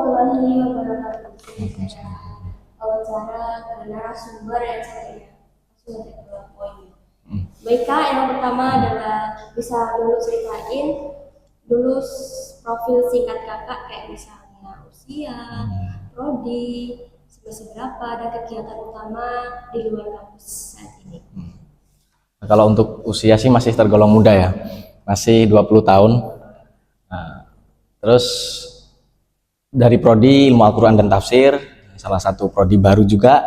warahmatullahi wabarakatuh. Saya wawancara dengan narasumber yang saya langsung aja ke poinnya. Baik Kak, yang pertama adalah bisa dulu ceritain dulu profil singkat kakak, kayak misalnya usia, prodi, semester berapa, dan kegiatan utama di luar kampus saat ini. Nah, kalau untuk usia sih masih tergolong muda ya, masih 20 tahun. Nah, terus dari prodi Ilmu Al-Quran dan Tafsir, salah satu prodi baru juga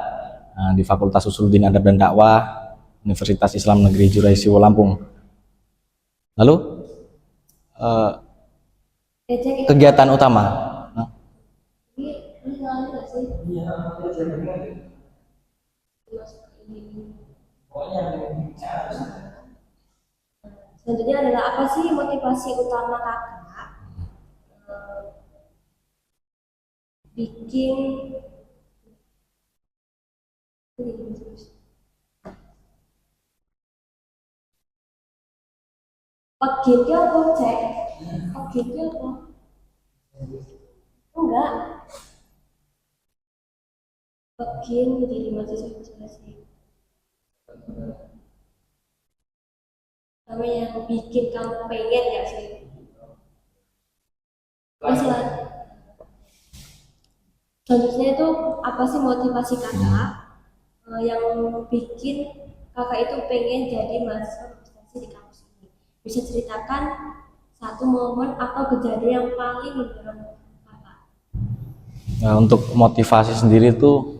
di Fakultas Usuluddin Adab dan Dakwah Universitas Islam Negeri Juraisiwo Lampung. Lalu kegiatan utama. Selanjutnya adalah apa sih motivasi utama kakak bikin pagetnya apa cek? Pagetnya apa? Enggak. Bagian menjadi mahasiswa sih. Kamu yang bikin kamu pengen ya sih? Masalah. Selanjutnya itu apa sih motivasi kakak yang bikin kakak itu pengen jadi mahasiswa prestasi di kampus ini? Bisa ceritakan satu momen atau kejadian yang paling mendorong kakak? Nah, untuk motivasi sendiri itu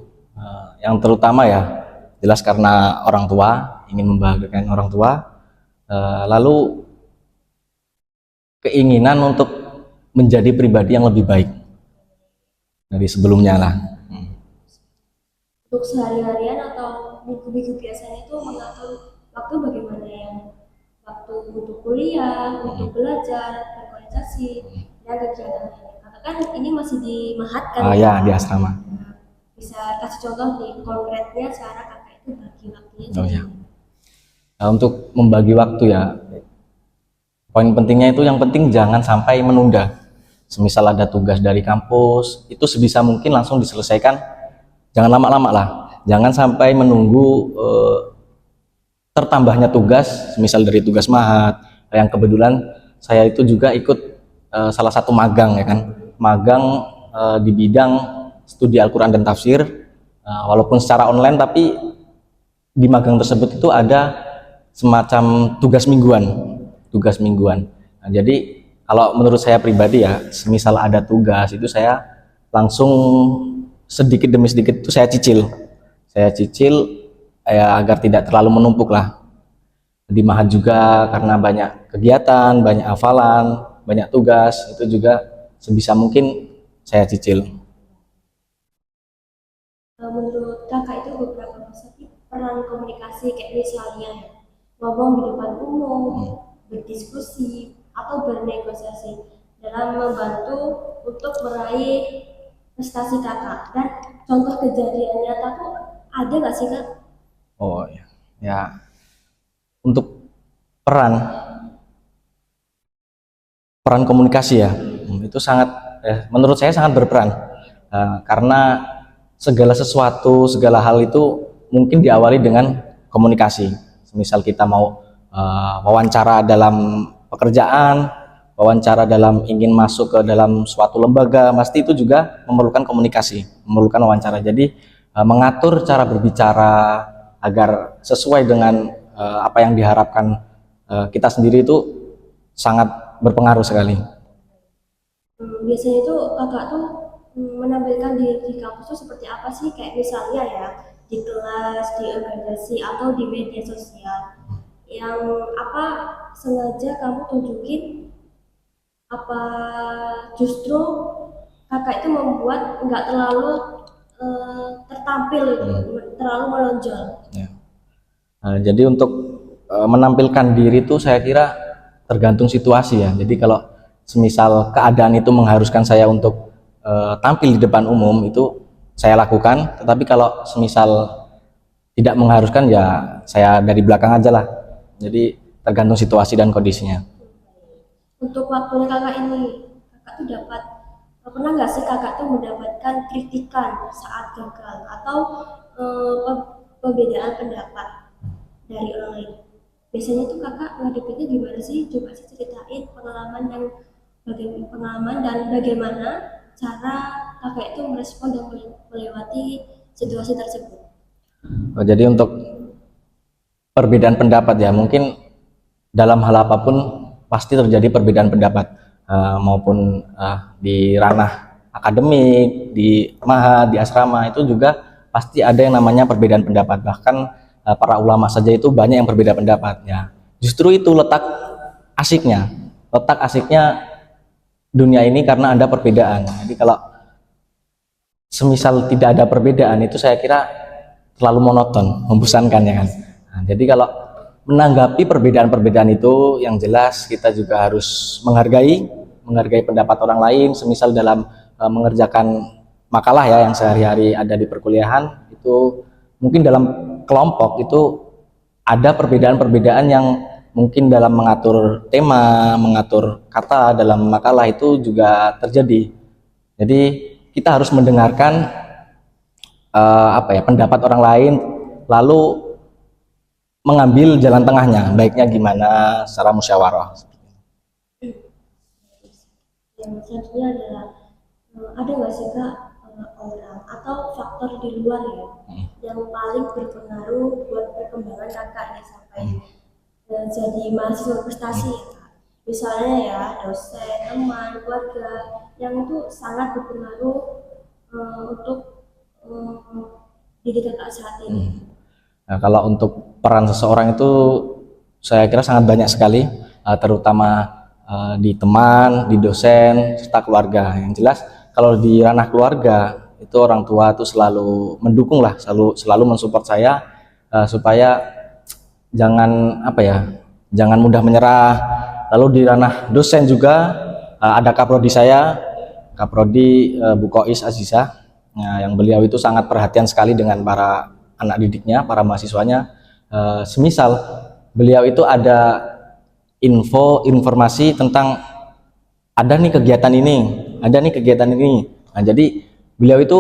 yang terutama ya jelas karena orang tua, ingin membahagiakan orang tua, lalu keinginan untuk menjadi pribadi yang lebih baik dari sebelumnya lah. Untuk sehari-harian atau minggu-minggu biasanya itu mengatur waktu bagaimana, yang waktu untuk kuliah, untuk belajar, berorganisasi, dan kegiatan lainnya. Karena kan ini masih di Mahat kan? Ya, di asrama. Bisa kasih contoh nih konkretnya cara kakak itu bagi waktunya. Ya. Nah, untuk membagi waktu ya, poin pentingnya itu yang penting jangan sampai menunda. Semisal ada tugas dari kampus, itu sebisa mungkin langsung diselesaikan. Jangan lama-lama lah. Jangan sampai menunggu tertambahnya tugas, misal dari tugas Mahat. Yang kebetulan saya itu juga ikut salah satu magang ya kan. Magang di bidang studi Al-Quran dan Tafsir, walaupun secara online, tapi di magang tersebut itu ada semacam tugas mingguan. Nah, jadi kalau menurut saya pribadi ya, semisal ada tugas itu saya langsung sedikit demi sedikit itu saya cicil ya, agar tidak terlalu menumpuk lah. Di Mahat juga karena banyak kegiatan, banyak hafalan, banyak tugas, itu juga sebisa mungkin saya cicil. Menurut kakak itu beberapa besar peran komunikasi, kayak misalnya ngomong di depan umum, berdiskusi, atau bernegosiasi dalam membantu untuk meraih prestasi kakak, dan contoh kejadian nyata tuh ada nggak sih kak? Oh ya, untuk peran komunikasi ya, itu sangat menurut saya sangat berperan, karena segala sesuatu, segala hal itu mungkin diawali dengan komunikasi. Misal kita mau wawancara dalam pekerjaan, wawancara dalam ingin masuk ke dalam suatu lembaga, pasti itu juga memerlukan komunikasi, memerlukan wawancara. Jadi mengatur cara berbicara agar sesuai dengan apa yang diharapkan kita sendiri itu sangat berpengaruh sekali. Biasanya itu kakak tuh menampilkan di kampus tuh seperti apa sih? Kayak misalnya ya di kelas, di organisasi, atau di media sosial. Yang apa sengaja kamu tunjukin, apa justru kakak itu membuat nggak terlalu tertampil terlalu menonjol? Ya. Nah, jadi untuk menampilkan diri itu saya kira tergantung situasi ya. Jadi kalau semisal keadaan itu mengharuskan saya untuk tampil di depan umum, itu saya lakukan. Tetapi kalau semisal tidak mengharuskan, ya saya dari belakang aja lah. Jadi tergantung situasi dan kondisinya. Untuk waktunya kakak ini, kakak tuh dapat pernah nggak sih kakak tuh mendapatkan kritikan saat gagal atau perbedaan pendapat dari orang lain? Biasanya tuh kakak ngadepinnya gimana sih? Coba sih ceritain pengalaman dan bagaimana cara kakak itu merespon dan melewati situasi tersebut. Oh, jadi untuk perbedaan pendapat ya, mungkin dalam hal apapun pasti terjadi perbedaan pendapat, maupun di ranah akademik, di maha, di asrama itu juga pasti ada yang namanya perbedaan pendapat. Bahkan para ulama saja itu banyak yang berbeda pendapat ya. Justru itu letak asiknya dunia ini karena ada perbedaan. Jadi kalau semisal tidak ada perbedaan itu saya kira terlalu monoton, membosankan ya kan. Nah, jadi kalau menanggapi perbedaan-perbedaan itu yang jelas kita juga harus menghargai pendapat orang lain. Semisal dalam mengerjakan makalah ya yang sehari-hari ada di perkuliahan itu, mungkin dalam kelompok itu ada perbedaan-perbedaan yang mungkin dalam mengatur tema, mengatur kata dalam makalah itu juga terjadi. Jadi kita harus mendengarkan pendapat orang lain, lalu mengambil jalan tengahnya, baiknya gimana secara musyawarah. Yang selanjutnya adalah ada nggak sih kak orang atau faktor di luar ya yang paling berpengaruh buat perkembangan kakak nih sampai jadi mahasiswa prestasi ya kak? Misalnya ya dosen, teman, keluarga yang itu sangat berpengaruh untuk diri kakak saat ini. Nah, kalau untuk peran seseorang itu saya kira sangat banyak sekali, terutama di teman, di dosen, serta keluarga. Yang jelas kalau di ranah keluarga itu orang tua itu selalu mendukung lah, selalu mensupport saya supaya jangan mudah menyerah. Lalu di ranah dosen juga ada kaprodi saya, kaprodi Bu Kois Azizah, yang beliau itu sangat perhatian sekali dengan para anak didiknya, para mahasiswanya. Semisal beliau itu ada informasi tentang ada nih kegiatan ini. Nah, jadi beliau itu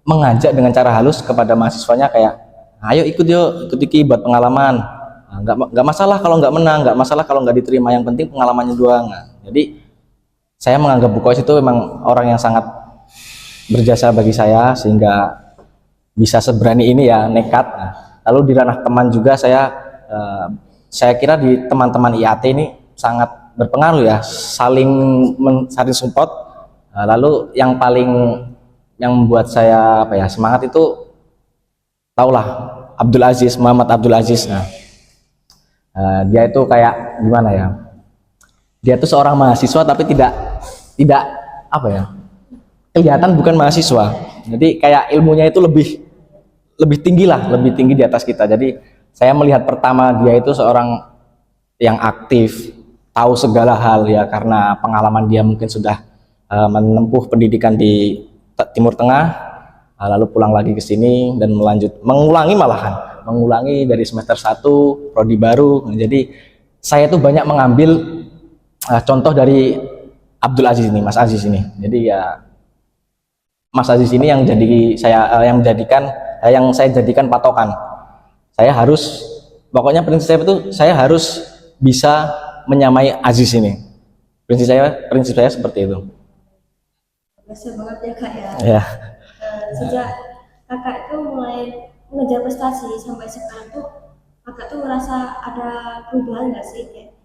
mengajak dengan cara halus kepada mahasiswanya kayak, ayo ikut iki buat pengalaman. Nah, nggak masalah kalau nggak menang, nggak masalah kalau nggak diterima, yang penting pengalamannya doang. Nah, jadi saya menganggap Bu Kois itu memang orang yang sangat berjasa bagi saya sehingga bisa seberani ini ya, nekat. Nah, lalu di ranah teman juga saya kira di teman-teman IAT ini sangat berpengaruh ya, saling support. Nah, lalu yang membuat saya semangat itu taulah Muhammad Abdul Aziz. Nah, dia itu kayak gimana ya? Dia itu seorang mahasiswa tapi tidak kelihatan bukan mahasiswa. Jadi kayak ilmunya itu lebih tinggi di atas kita. Jadi saya melihat pertama dia itu seorang yang aktif, tahu segala hal ya, karena pengalaman dia mungkin sudah menempuh pendidikan di Timur Tengah, lalu pulang lagi ke sini dan mengulangi dari semester 1 prodi baru. Jadi saya itu banyak mengambil contoh dari Abdul Aziz ini, Mas Aziz ini. Jadi ya Mas Aziz ini yang saya jadikan patokan. Prinsip saya itu saya harus bisa menyamai Aziz ini. Prinsip saya seperti itu. Biasa banget ya kak ya. Ya. Sejak kakak itu mulai mengejar prestasi sampai sekarang tuh kakak tuh merasa ada perubahan nggak sih kayak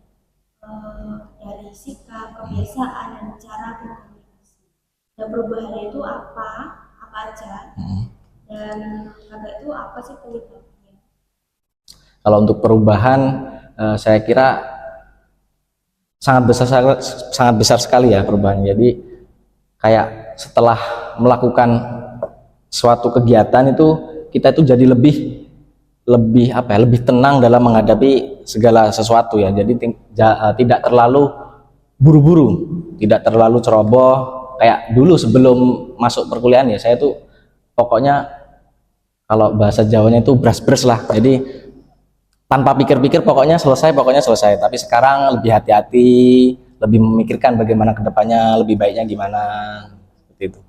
dari sikap, kebiasaan dan cara berkomunikasi. Dan perubahannya itu apa aja? Dan kakak itu apa sih penyebabnya? Kalau untuk perubahan, saya kira sangat besar sekali ya perubahan. Jadi kayak setelah melakukan suatu kegiatan itu kita itu jadi lebih tenang dalam menghadapi segala sesuatu ya. Jadi tidak terlalu buru-buru, tidak terlalu ceroboh kayak dulu sebelum masuk perkuliahan ya. Saya tuh pokoknya kalau bahasa Jawanya itu bras-bras lah. Jadi tanpa pikir-pikir pokoknya selesai. Tapi sekarang lebih hati-hati, lebih memikirkan bagaimana kedepannya, lebih baiknya gimana. seperti itu.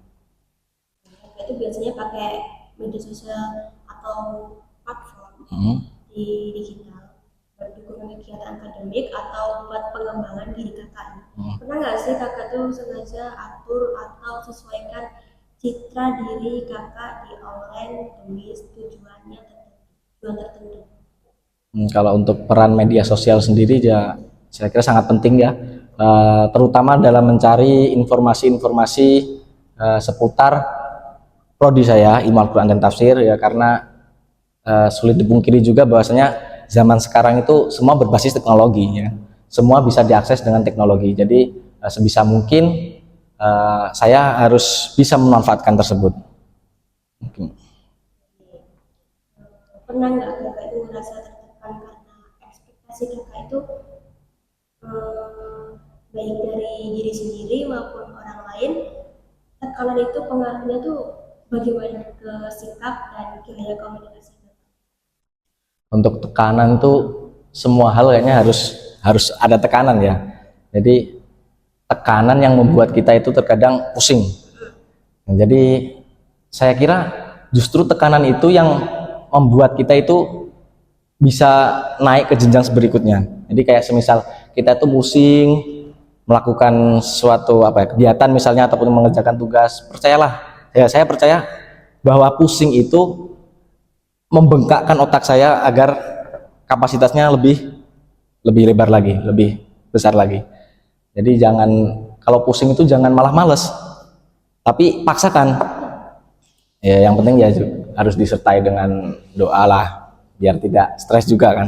Itu biasanya pakai media sosial atau platform di digital buat dukungan kegiatan akademik atau buat pengembangan diri kakak. Pernah nggak sih kakak tuh sengaja atur atau sesuaikan citra diri kakak di online demi tujuan tertentu? Kalau untuk peran media sosial sendiri ya saya kira sangat penting ya, terutama dalam mencari informasi-informasi seputar prodi saya, Ilmu Al-Quran dan Tafsir ya, karena sulit dipungkiri juga bahwasanya zaman sekarang itu semua berbasis teknologi ya, semua bisa diakses dengan teknologi. Jadi sebisa mungkin saya harus bisa memanfaatkan tersebut. Pernah nggak kakak itu merasa tertekan karena ekspektasi kakak itu baik dari diri sendiri maupun orang lain, tekanan itu pengaruhnya tuh bagaimana ke sikap dan gaya komunikasi? Untuk tekanan itu semua hal kayaknya harus ada tekanan ya. Jadi tekanan yang membuat kita itu terkadang pusing. Jadi saya kira justru tekanan itu yang membuat kita itu bisa naik ke jenjang berikutnya. Jadi kayak semisal kita itu pusing melakukan suatu kegiatan misalnya ataupun mengerjakan tugas, percayalah ya, saya percaya bahwa pusing itu membengkakkan otak saya agar kapasitasnya lebih lebar lagi, lebih besar lagi. Jadi jangan, kalau pusing itu jangan malah males, tapi paksakan. Ya yang penting ya harus disertai dengan doa lah, biar tidak stres juga kan.